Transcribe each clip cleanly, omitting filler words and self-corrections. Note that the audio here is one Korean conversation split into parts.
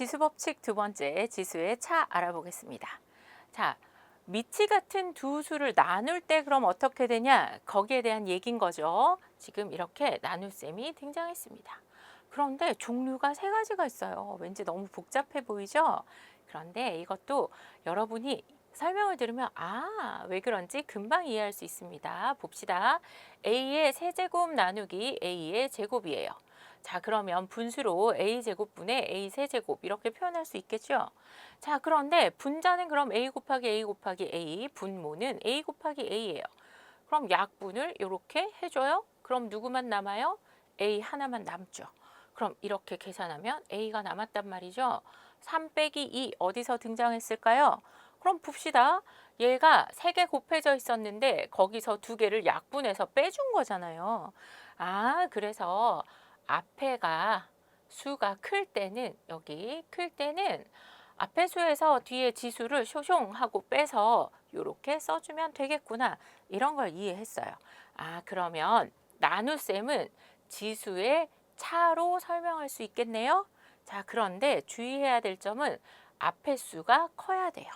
지수법칙 두 번째, 지수의 차 알아보겠습니다. 자, 미치 같은 두 수를 나눌 때 그럼 어떻게 되냐? 거기에 대한 얘기인 거죠. 지금 이렇게 나눗셈이 등장했습니다. 그런데 종류가 세 가지가 있어요. 왠지 너무 복잡해 보이죠? 그런데 이것도 여러분이 설명을 들으면 왜 그런지 금방 이해할 수 있습니다. 봅시다. a의 세제곱 나누기 a의 제곱이에요. 자, 그러면 분수로 a제곱분의 a세제곱 이렇게 표현할 수 있겠죠? 자, 그런데 분자는 그럼 a 곱하기 a 곱하기 a, 분모는 a 곱하기 a예요. 그럼 약분을 이렇게 해줘요. 그럼 누구만 남아요? a 하나만 남죠. 그럼 이렇게 계산하면 a가 남았단 말이죠. 3 빼기 2 어디서 등장했을까요? 그럼 봅시다. 얘가 3개 곱해져 있었는데 거기서 2개를 약분해서 빼준 거잖아요. 그래서 앞에가 수가 클 때는 여기 클 때는 앞에 수에서 뒤에 지수를 쇼숑 하고 빼서 이렇게 써주면 되겠구나. 이런 걸 이해했어요. 그러면 나눗셈은 지수의 차로 설명할 수 있겠네요. 자, 그런데 주의해야 될 점은 앞에 수가 커야 돼요.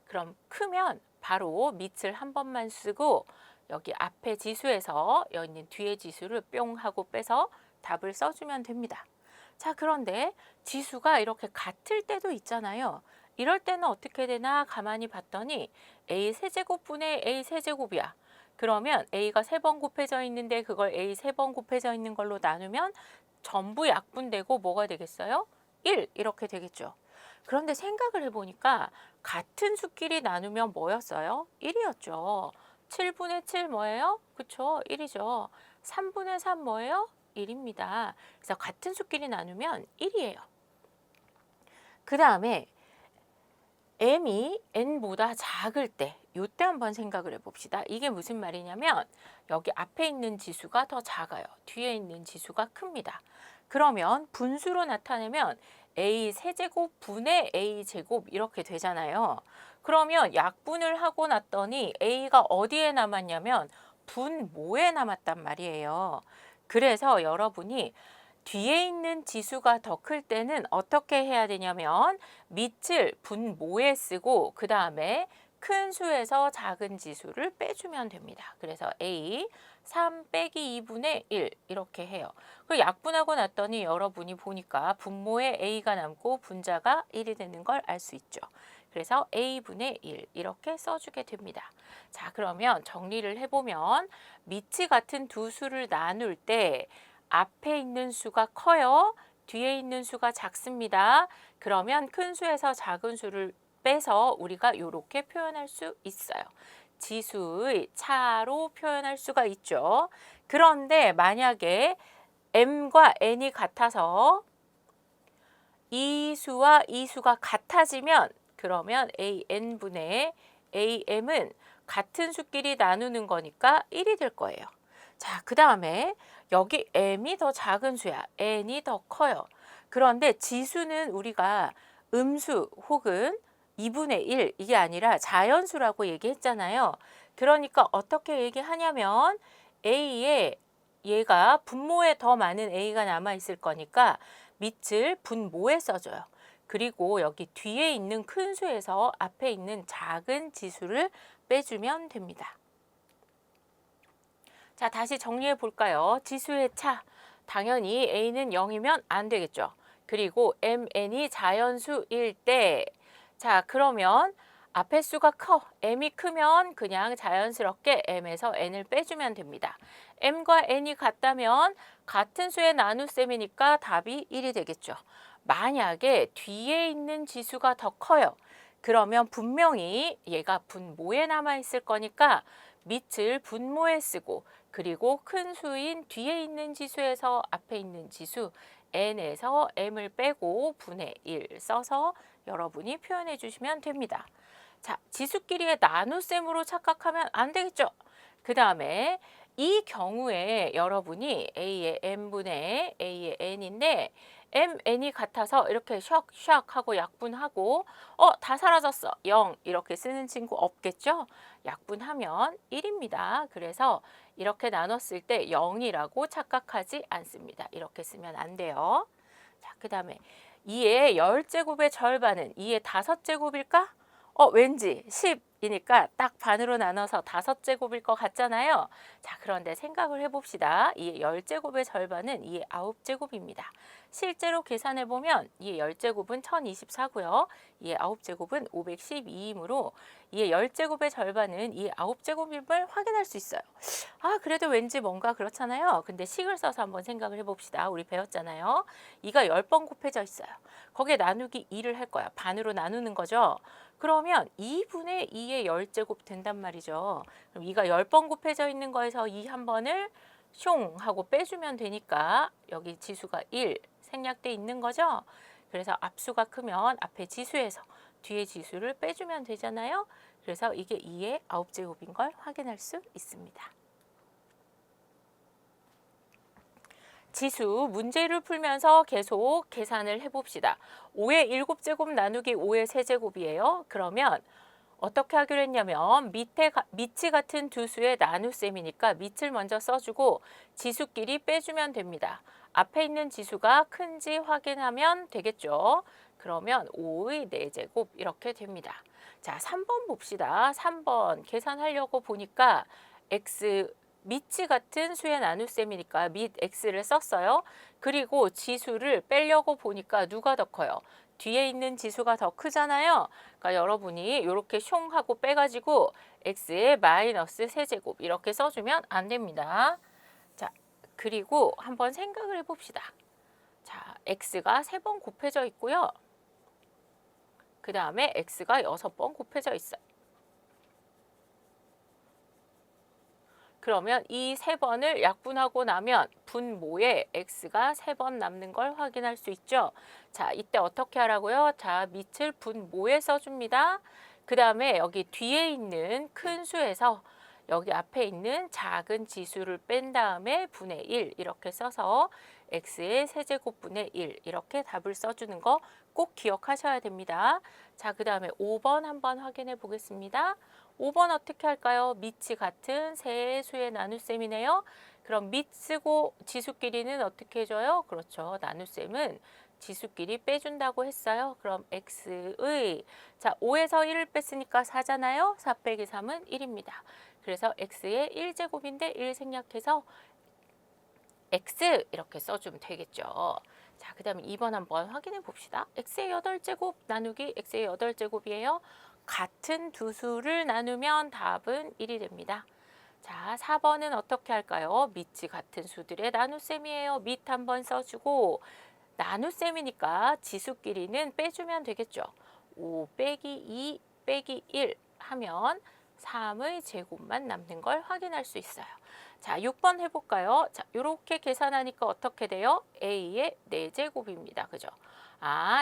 그럼 크면 바로 밑을 한 번만 쓰고 여기 앞에 지수에서 여기 있는 뒤에 지수를 뿅 하고 빼서 답을 써주면 됩니다. 자, 그런데 지수가 이렇게 같을 때도 있잖아요. 이럴 때는 어떻게 되나 가만히 봤더니 a 세제곱분의 a 세제곱이야. 그러면 a가 3번 곱해져 있는데 그걸 a 3번 곱해져 있는 걸로 나누면 전부 약분되고 뭐가 되겠어요? 1 이렇게 되겠죠. 그런데 생각을 해보니까 같은 수끼리 나누면 뭐였어요? 1이었죠. 7분의 7 뭐예요? 그쵸? 1이죠. 3분의 3 뭐예요? 1입니다. 그래서 같은 수끼리 나누면 1이에요. 그 다음에 m이 n보다 작을 때 이때 한번 생각을 해봅시다. 이게 무슨 말이냐면 여기 앞에 있는 지수가 더 작아요. 뒤에 있는 지수가 큽니다. 그러면 분수로 나타내면 a 세제곱 분의 a 제곱 이렇게 되잖아요. 그러면 약분을 하고 났더니 a가 어디에 남았냐면 분모에 남았단 말이에요. 그래서 여러분이 뒤에 있는 지수가 더 클 때는 어떻게 해야 되냐면 밑을 분모에 쓰고 그 다음에 큰 수에서 작은 지수를 빼주면 됩니다. 그래서 a 3 빼기 2분의 1 이렇게 해요. 그 약분하고 났더니 여러분이 보니까 분모에 a가 남고 분자가 1이 되는 걸 알 수 있죠. 그래서 a분의 1 이렇게 써주게 됩니다. 자, 그러면 정리를 해보면 밑이 같은 두 수를 나눌 때 앞에 있는 수가 커요. 뒤에 있는 수가 작습니다. 그러면 큰 수에서 작은 수를 빼서 우리가 이렇게 표현할 수 있어요. 지수의 차로 표현할 수가 있죠. 그런데 만약에 m과 n이 같아서 이 수와 이 수가 같아지면 그러면 an분의 am은 같은 수끼리 나누는 거니까 1이 될 거예요. 자, 그 다음에 여기 m이 더 작은 수야. n이 더 커요. 그런데 지수는 우리가 음수 혹은 2분의 1 이게 아니라 자연수라고 얘기했잖아요. 그러니까 어떻게 얘기하냐면 a에 얘가 분모에 더 많은 a가 남아있을 거니까 밑을 분모에 써줘요. 그리고 여기 뒤에 있는 큰 수에서 앞에 있는 작은 지수를 빼주면 됩니다. 자, 다시 정리해 볼까요? 지수의 차. 당연히 a는 0이면 안 되겠죠. 그리고 mn이 자연수일 때 자, 그러면 앞에 수가 커. m이 크면 그냥 자연스럽게 m에서 n을 빼주면 됩니다. m과 n이 같다면 같은 수의 나눗셈이니까 답이 1이 되겠죠. 만약에 뒤에 있는 지수가 더 커요. 그러면 분명히 얘가 분모에 남아있을 거니까 밑을 분모에 쓰고 그리고 큰 수인 뒤에 있는 지수에서 앞에 있는 지수 n에서 m을 빼고 분의 1 써서 여러분이 표현해 주시면 됩니다. 자, 지수끼리의 나눗셈으로 착각하면 안 되겠죠. 그 다음에 이 경우에 여러분이 a의 m분의 a의 n인데 mn이 같아서 이렇게 샥샥 하고 약분하고 다 사라졌어 0 이렇게 쓰는 친구 없겠죠. 약분하면 1입니다. 그래서 이렇게 나눴을 때 0이라고 착각하지 않습니다. 이렇게 쓰면 안 돼요. 자, 그 다음에 2의 10제곱의 절반은 2의 5제곱일까? 왠지 10이니까 딱 반으로 나눠서 5제곱일 것 같잖아요. 자, 그런데 생각을 해봅시다. 2의 10제곱의 절반은 2의 9제곱입니다. 실제로 계산해보면 2의 10제곱은 1024고요. 2의 9제곱은 512이므로 2의 10제곱의 절반은 2의 9제곱임을 확인할 수 있어요. 그래도 왠지 뭔가 그렇잖아요. 근데 식을 써서 한번 생각을 해봅시다. 우리 배웠잖아요. 2가 10번 곱해져 있어요. 거기에 나누기 2를 할 거야. 반으로 나누는 거죠. 그러면 2분의 2의 10제곱 된단 말이죠. 그럼 2가 10번 곱해져 있는 거에서 2 한 번을 숑 하고 빼주면 되니까 여기 지수가 1 생략돼 있는 거죠. 그래서 앞수가 크면 앞에 지수에서 뒤에 지수를 빼주면 되잖아요. 그래서 이게 2의 9제곱인 걸 확인할 수 있습니다. 지수 문제를 풀면서 계속 계산을 해봅시다. 5의 7제곱 나누기 5의 세제곱이에요. 그러면 어떻게 하기로 했냐면 밑이 같은 두 수의 나눗셈이니까 밑을 먼저 써주고 지수끼리 빼주면 됩니다. 앞에 있는 지수가 큰지 확인하면 되겠죠. 그러면 5의 4제곱 이렇게 됩니다. 자, 3번 봅시다. 3번 계산하려고 보니까 x 밑이 같은 수의 나눗셈이니까 밑 x를 썼어요. 그리고 지수를 빼려고 보니까 누가 더 커요? 뒤에 있는 지수가 더 크잖아요. 그러니까 여러분이 이렇게 숑 하고 빼가지고 x의 마이너스 세제곱 이렇게 써주면 안 됩니다. 자, 그리고 한번 생각을 해봅시다. 자, x가 3번 곱해져 있고요. 그 다음에 x가 6번 곱해져 있어요. 그러면 이 3번을 약분하고 나면 분모에 x가 3번 남는 걸 확인할 수 있죠. 자, 이때 어떻게 하라고요? 자, 밑을 분모에 써줍니다. 그 다음에 여기 뒤에 있는 큰 수에서 여기 앞에 있는 작은 지수를 뺀 다음에 분의 1 이렇게 써서 x의 세제곱분의 1 이렇게 답을 써주는 거 꼭 기억하셔야 됩니다. 자, 그 다음에 5번 한번 확인해 보겠습니다. 5번 어떻게 할까요? 밑이 같은 세 수의 나눗셈이네요. 그럼 밑 쓰고 지수끼리는 어떻게 해줘요? 그렇죠. 나눗셈은 지수끼리 빼준다고 했어요. 그럼 x의 자 5에서 1을 뺐으니까 4잖아요. 4 빼기 3은 1입니다. 그래서 x의 1제곱인데 1 생략해서 x 이렇게 써주면 되겠죠. 자, 그 다음에 2번 한번 확인해 봅시다. x의 8제곱 나누기 x의 8제곱이에요. 같은 두 수를 나누면 답은 1이 됩니다. 자, 4번은 어떻게 할까요? 밑이 같은 수들의 나눗셈이에요. 밑 한번 써주고 나눗셈이니까 지수끼리는 빼주면 되겠죠. 5 빼기 2 빼기 1 하면 3의 제곱만 남는 걸 확인할 수 있어요. 자, 6번 해볼까요? 자, 이렇게 계산하니까 어떻게 돼요? a의 4제곱입니다. 그죠?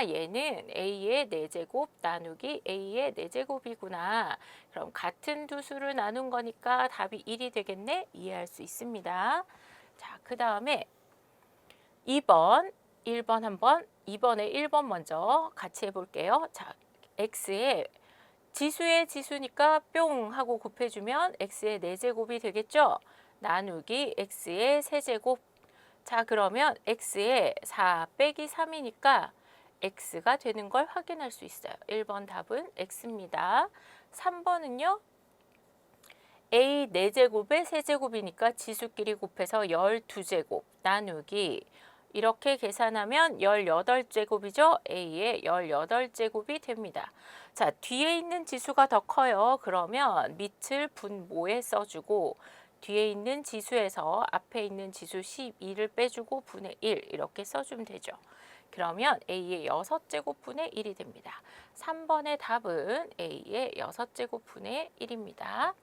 얘는 a의 4제곱 나누기 a의 4제곱이구나. 그럼 같은 두 수를 나눈 거니까 답이 1이 되겠네? 이해할 수 있습니다. 자, 그 다음에 2번, 1번 한번, 2번에 1번 먼저 같이 해볼게요. 자, x의 지수의 지수니까 뿅 하고 곱해주면 x의 4제곱이 되겠죠? 나누기 x의 세제곱. 자, 그러면 x의 4 빼기 3이니까 x가 되는 걸 확인할 수 있어요. 1번 답은 x입니다. 3번은요. a 4제곱에 세제곱이니까 지수끼리 곱해서 12제곱 나누기 이렇게 계산하면 18제곱이죠. a의 18제곱이 됩니다. 자, 뒤에 있는 지수가 더 커요. 그러면 밑을 분모에 써주고 뒤에 있는 지수에서 앞에 있는 지수 12를 빼주고 분의 1 이렇게 써주면 되죠. 그러면 a의 6제곱분의 1이 됩니다. 3번의 답은 a의 6제곱분의 1입니다.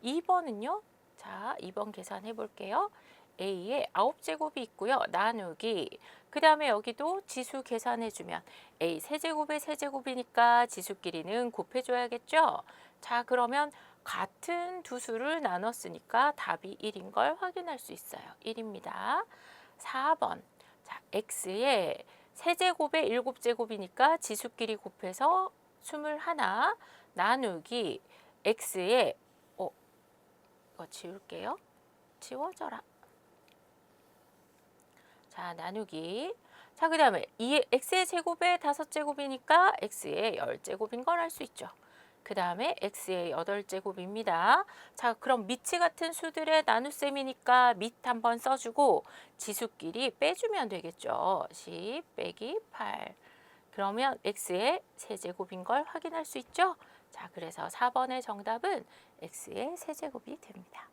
2번은요. 자, 2번 계산해 볼게요. a의 9제곱이 있고요. 나누기 그 다음에 여기도 지수 계산해주면 a 세제곱의 세제곱이니까 지수끼리는 곱해줘야겠죠. 자, 그러면 같은 두 수를 나눴으니까 답이 1인 걸 확인할 수 있어요. 1입니다. 4번 자, x의 세제곱의 7제곱이니까 지수끼리 곱해서 21 나누기 x의 이거 지울게요. 지워져라. 자, 나누기 자, 그 다음에 이 x의 제곱에 5제곱이니까 x의 10제곱인 걸 알 수 있죠. 그 다음에 x의 8제곱입니다. 자, 그럼 미치 같은 수들의 나눗셈이니까 밑 한번 써주고 지수끼리 빼주면 되겠죠. 10 빼기 8. 그러면 x의 세제곱인 걸 확인할 수 있죠. 자, 그래서 4번의 정답은 x의 세제곱이 됩니다.